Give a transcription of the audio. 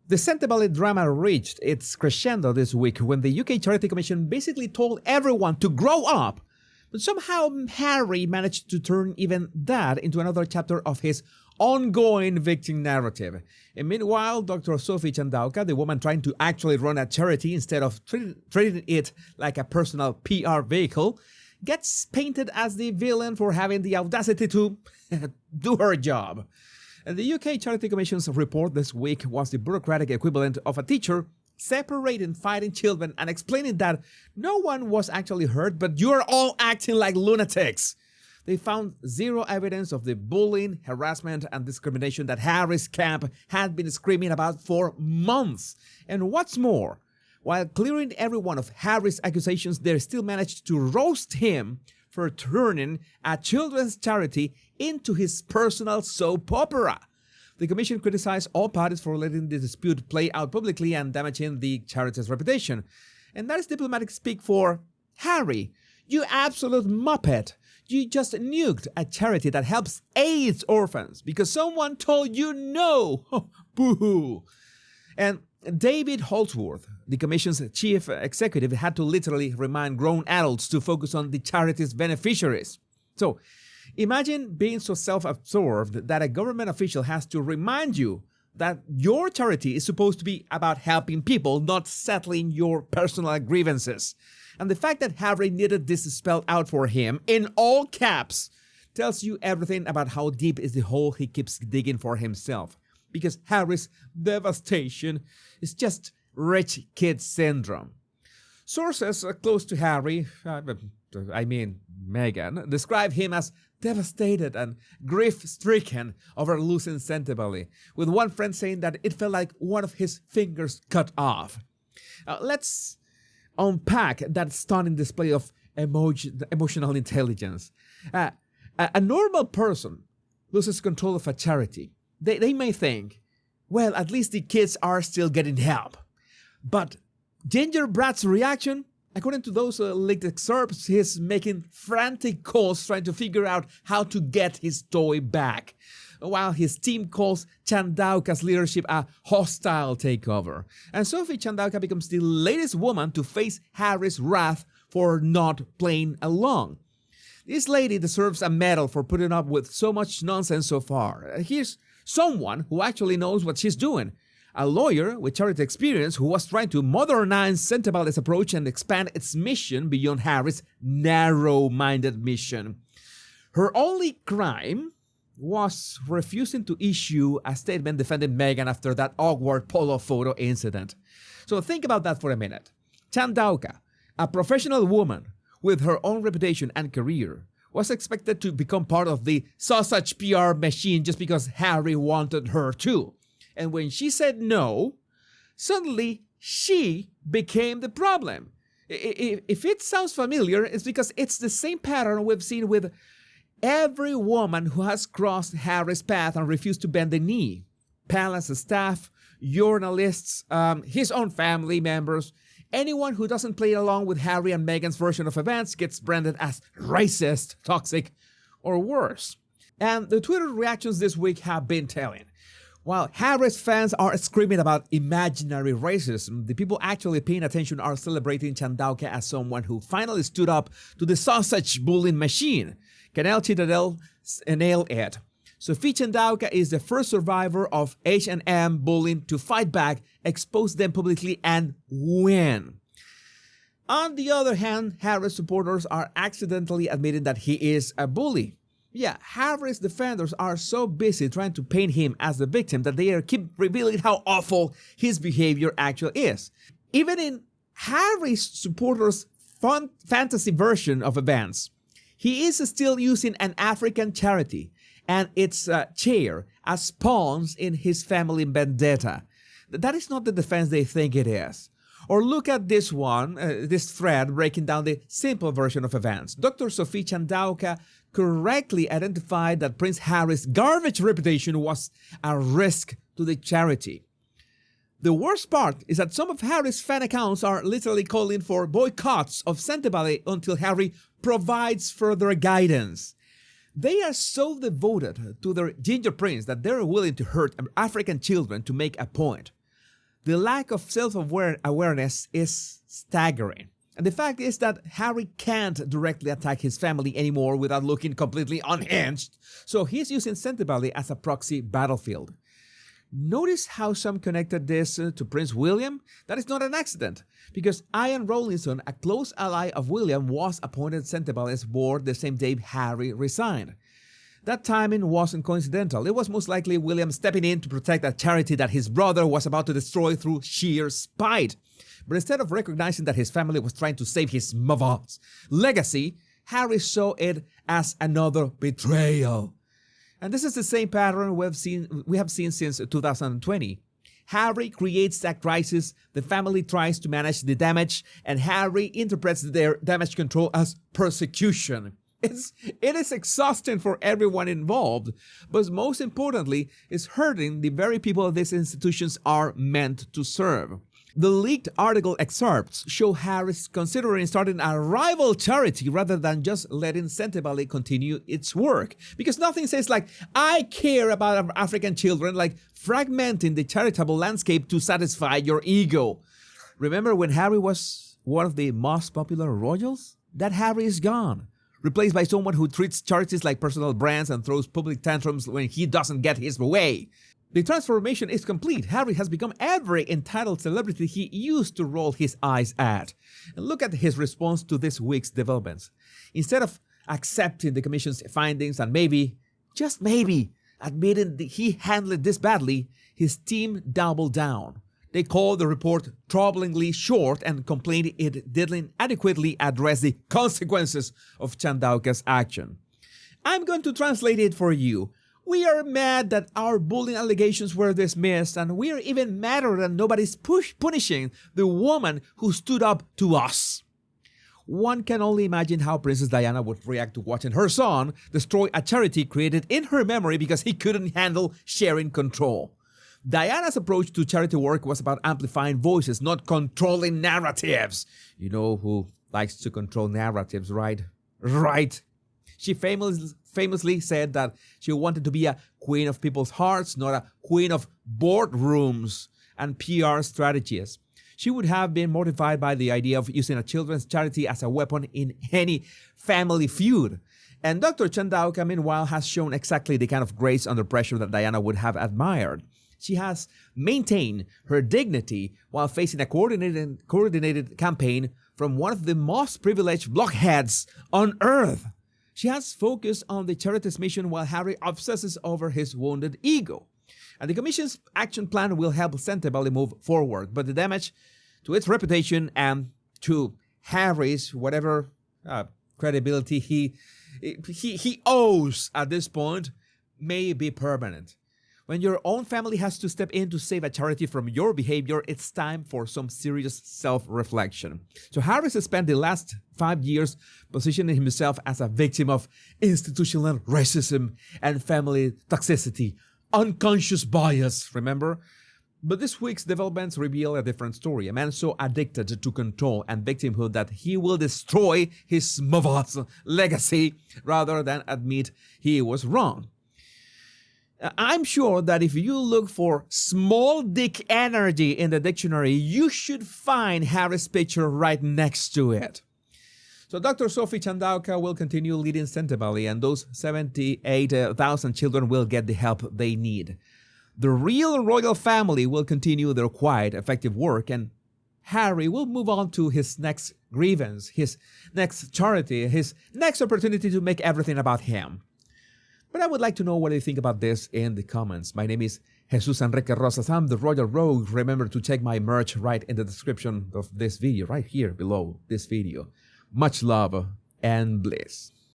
The Sentebale drama reached its crescendo this week when the UK Charity Commission basically told everyone to grow up. But somehow Harry managed to turn even that into another chapter of his ongoing victim narrative. And meanwhile, Dr. Sophie Chandauka, the woman trying to actually run a charity instead of treating it like a personal PR vehicle, gets painted as the villain for having the audacity to do her job. The UK Charity Commission's report this week was the bureaucratic equivalent of a teacher separating fighting children and explaining that no one was actually hurt, but you're all acting like lunatics. They found zero evidence of the bullying, harassment, and discrimination that Harry's camp had been screaming about for months. And what's more, while clearing every one of Harry's accusations, they still managed to roast him for turning a children's charity into his personal soap opera. The commission criticized all parties for letting the dispute play out publicly and damaging the charity's reputation. And that is diplomatic speak for Harry, you absolute muppet. You just nuked a charity that helps AIDS orphans because someone told you no. Boo-hoo. And David Holdsworth, the commission's chief executive, had to literally remind grown adults to focus on the charity's beneficiaries. So, imagine being so self-absorbed that a government official has to remind you that your charity is supposed to be about helping people, not settling your personal grievances. And the fact that Harry needed this spelled out for him in all caps tells you everything about how deep is the hole he keeps digging for himself. Because Harry's devastation is just rich kid syndrome. Sources close to Harry, Meghan, describe him as devastated and grief-stricken over losing Sentebale, with one friend saying that it felt like one of his fingers cut off. Let's unpack that stunning display of emotional intelligence. A normal person loses control of a charity. They may think, well, at least the kids are still getting help. But Ginger Brad's reaction, according to those leaked excerpts, he's making frantic calls trying to figure out how to get his toy back, while his team calls Chandauka's leadership a hostile takeover. And Sophie Chandauka becomes the latest woman to face Harry's wrath for not playing along. This lady deserves a medal for putting up with so much nonsense so far. Here's someone who actually knows what she's doing. A lawyer with charity experience who was trying to modernize Sentebale's approach and expand its mission beyond Harry's narrow-minded mission. Her only crime was refusing to issue a statement defending Meghan after that awkward polo photo incident. So think about that for a minute. Chandauka, a professional woman with her own reputation and career, was expected to become part of the sausage PR machine just because Harry wanted her to. And when she said no, suddenly she became the problem. If it sounds familiar, it's because it's the same pattern we've seen with every woman who has crossed Harry's path and refused to bend the knee. Palace staff, journalists, his own family members, anyone who doesn't play along with Harry and Meghan's version of events gets branded as racist, toxic, or worse. And the Twitter reactions this week have been telling. While Harry's fans are screaming about imaginary racism, the people actually paying attention are celebrating Chandauka as someone who finally stood up to the sausage bullying machine. Canal Citadel nailed it. Sophie Chandauka is the first survivor of H&M bullying to fight back, expose them publicly, and win. On the other hand, Harry's supporters are accidentally admitting that he is a bully. Yeah, Harry's defenders are so busy trying to paint him as the victim that they keep revealing how awful his behavior actually is. Even in Harry's supporters' fantasy version of events, he is still using an African charity and its chair as pawns in his family vendetta. That is not the defense they think it is. Or look at this one, this thread breaking down the simple version of events. Dr. Sophie Chandauka correctly identified that Prince Harry's garbage reputation was a risk to the charity. The worst part is that some of Harry's fan accounts are literally calling for boycotts of Sentebale until Harry provides further guidance. They are so devoted to their ginger prince that they're willing to hurt African children to make a point. The lack of self-awareness is staggering. And the fact is that Harry can't directly attack his family anymore without looking completely unhinged, so he's using Sentebale as a proxy battlefield. Notice how some connected this to Prince William? That is not an accident, because Ian Rawlinson, a close ally of William, was appointed Sentebale's board the same day Harry resigned. That timing wasn't coincidental. It was most likely William stepping in to protect a charity that his brother was about to destroy through sheer spite. But instead of recognizing that his family was trying to save his mother's legacy, Harry saw it as another betrayal. And this is the same pattern we have seen since 2020. Harry creates that crisis, the family tries to manage the damage, and Harry interprets their damage control as persecution. It is exhausting for everyone involved, but most importantly, it's hurting the very people these institutions are meant to serve. The leaked article excerpts show Harris considering starting a rival charity rather than just letting Sentebale continue its work. Because nothing says like, I care about African children, like fragmenting the charitable landscape to satisfy your ego. Remember when Harry was one of the most popular royals? That Harry is gone, replaced by someone who treats charities like personal brands and throws public tantrums when he doesn't get his way. The transformation is complete. Harry has become every entitled celebrity he used to roll his eyes at. And look at his response to this week's developments. Instead of accepting the commission's findings and maybe, just maybe, admitting that he handled it this badly, his team doubled down. They called the report troublingly short and complained it didn't adequately address the consequences of Chandauka's action. I'm going to translate it for you. We are mad that our bullying allegations were dismissed, and we are even madder that nobody's punishing the woman who stood up to us. One can only imagine how Princess Diana would react to watching her son destroy a charity created in her memory because he couldn't handle sharing control. Diana's approach to charity work was about amplifying voices, not controlling narratives. You know who likes to control narratives, right? Right. She famously said that she wanted to be a queen of people's hearts, not a queen of boardrooms and PR strategies. She would have been mortified by the idea of using a children's charity as a weapon in any family feud. And Dr. Chandauka, meanwhile, has shown exactly the kind of grace under pressure that Diana would have admired. She has maintained her dignity while facing a coordinated campaign from one of the most privileged blockheads on earth. She has focused on the charity's mission while Harry obsesses over his wounded ego. And the Commission's action plan will help Sentebale move forward, but the damage to its reputation and to Harry's whatever credibility he owes at this point may be permanent. When your own family has to step in to save a charity from your behavior, it's time for some serious self-reflection. So Harris has spent the last 5 years positioning himself as a victim of institutional racism and family toxicity, unconscious bias, remember? But this week's developments reveal a different story. A man so addicted to control and victimhood that he will destroy his mother's legacy rather than admit he was wrong. I'm sure that if you look for small dick energy in the dictionary, you should find Harry's picture right next to it. So Dr. Sophie Chandauka will continue leading Sentebale, and those 78,000 children will get the help they need. The real royal family will continue their quiet, effective work, and Harry will move on to his next grievance, his next charity, his next opportunity to make everything about him. But I would like to know what you think about this in the comments. My name is Jesus Enrique Rosas. I'm the Royal Rogue. Remember to check my merch right in the description of this video, right here below this video. Much love and bliss.